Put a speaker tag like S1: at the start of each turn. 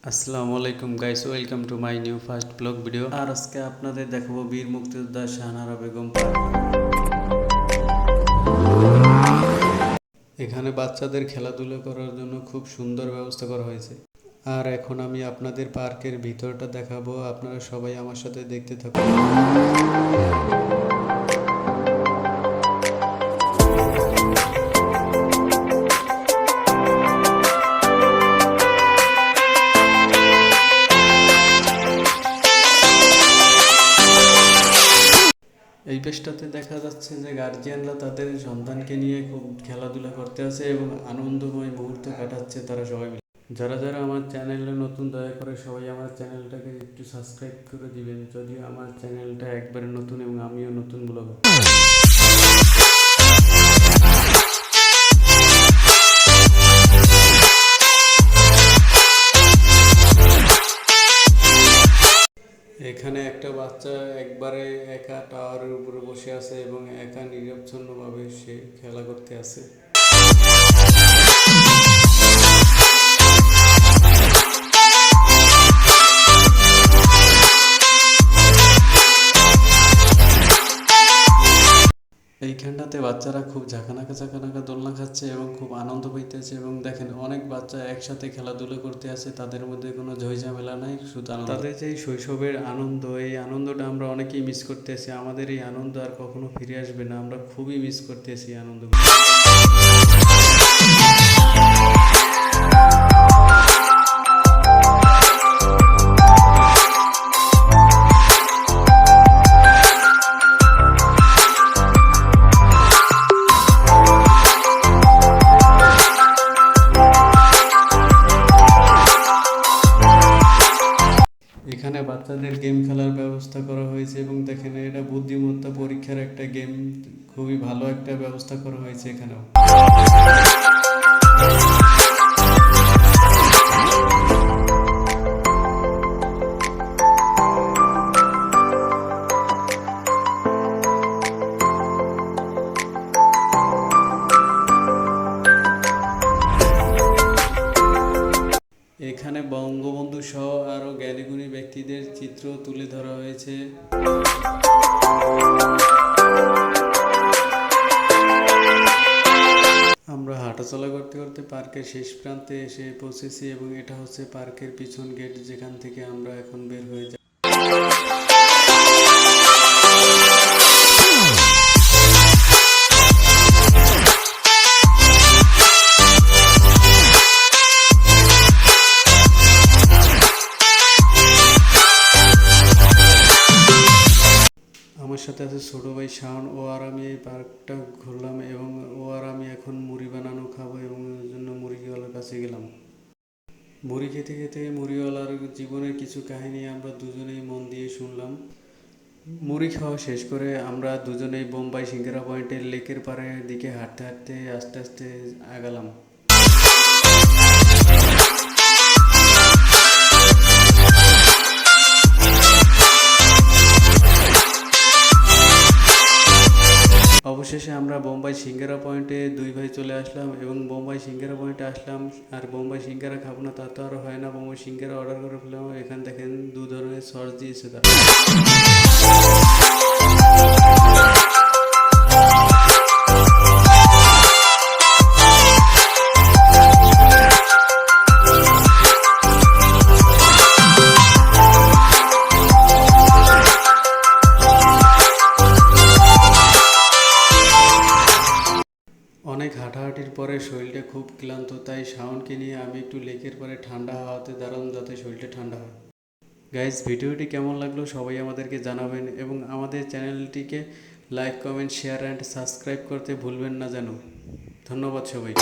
S1: আসসালামু আলাইকুম guys, welcome to my new first blog video. আর আজকে আপনাদের দেখাবো বীর মুক্তিযোদ্ধা শাহনারা বেগম পার্ক। এখানে বাচ্চাদের খেলাধুলা করার জন্য খুব সুন্দর ব্যবস্থা করা হয়েছে। আর এখন আমি আপনাদের পার্কের ভিতরটা দেখাবো, আপনারা সবাই আমার সাথে দেখতে থাকুন। এই পেজটাতে দেখা যাচ্ছে যে গার্জিয়ানরা তাদের সন্তানকে নিয়ে খুব খেলাধুলা করতে আছে এবং আনন্দময় মুহূর্ত কাটাচ্ছে তারা সবাই মিলে। যারা যারা আমার চ্যানেলে নতুন, দয়া করে সবাই আমার চ্যানেলটাকে একটু সাবস্ক্রাইব করে দিবেন, যদিও আমার চ্যানেলটা একবারে নতুন এবং আমিও নতুন ব্লগার। এখানে একটা বাচ্চা একবারে একা টাওয়ারের উপরে বসে আছে এবং একা নিরবচ্ছিন্নভাবে সে খেলা করতে আছে। এইখানটাতে বাচ্চারা খুব ঝাঁকানাকা দোলনা খাচ্ছে এবং খুব আনন্দ পাইতেছে। এবং দেখেন, অনেক বাচ্চা একসাথে খেলাধুলা করতে আছে, তাদের মধ্যে কোনো ঝামেলা নাই, শুধু আনন্দ। তাদের যে শৈশবের আনন্দ, এই আনন্দটা আমরা অনেকেই মিস করতেছি। আমাদের এই আনন্দ আর কখনো ফিরে আসবে না, আমরা খুবই মিস করতেছি আনন্দ। এখানে বাচ্চাদের গেম খেলার ব্যবস্থা করা হয়েছে এবং দেখেন, এটা বুদ্ধিমত্তা পরীক্ষার একটা গেম, খুবই ভালো একটা ব্যবস্থা করা হয়েছে এখানেও। এখানে বঙ্গবন্ধু সহ আরও জ্ঞানীগুণী ব্যক্তিদের চিত্র তুলে ধরা হয়েছে। আমরা হাঁটাচলা করতে করতে পার্কের শেষ প্রান্তে এসে পৌঁছেছি এবং এটা হচ্ছে পার্কের পিছন গেট, যেখান থেকে আমরা এখন বের হয়ে যাই। আমার সাথে আছে ছোটো ভাই শাওন। ও আর আমি এই পার্কটা ঘুরলাম এবং ও আর আমি এখন মুড়ি বানানো খাবো এবং ওই জন্য মুড়িওয়ালার কাছে গেলাম। মুড়ি খেতে খেতে মুড়িওয়ালার জীবনের কিছু কাহিনী আমরা দুজনেই মন দিয়ে শুনলাম। মুড়ি খাওয়া শেষ করে আমরা দুজনেই বোম্বাই সিঙ্গারা পয়েন্টের লেকের পাড়ের দিকে হাঁটতে হাঁটতে আস্তে আস্তে আগালাম। অবশেষে আমরা বোম্বাই সিঙ্গারা পয়েন্টে দুই ভাই চলে আসলাম এবং বোম্বাই সিঙ্গারা পয়েন্টে আসলাম। আর বোম্বাই সিঙ্গারা খাবো না তা তো আর হয় না, বোম্বাই সিঙ্গারা অর্ডার করে ফেললাম। এখানে দেখেন 2 ধরনের সস দিয়েছে তারা। অনেক হাঁটাহাঁটির পরে শরীরটা খুব ক্লান্ত, তাই শাওনকে নিয়ে আমি একটু লেকের পরে ঠান্ডা হাওয়াতে দাঁড়ালাম যাতে শরীরটা ঠান্ডা হয়। গাইজ, ভিডিওটি কেমন লাগলো সবাই আমাদেরকে জানাবেন এবং আমাদের চ্যানেলটিকে like, comment, share and subscribe করতে ভুলবেন না যেন। ধন্যবাদ সবাই।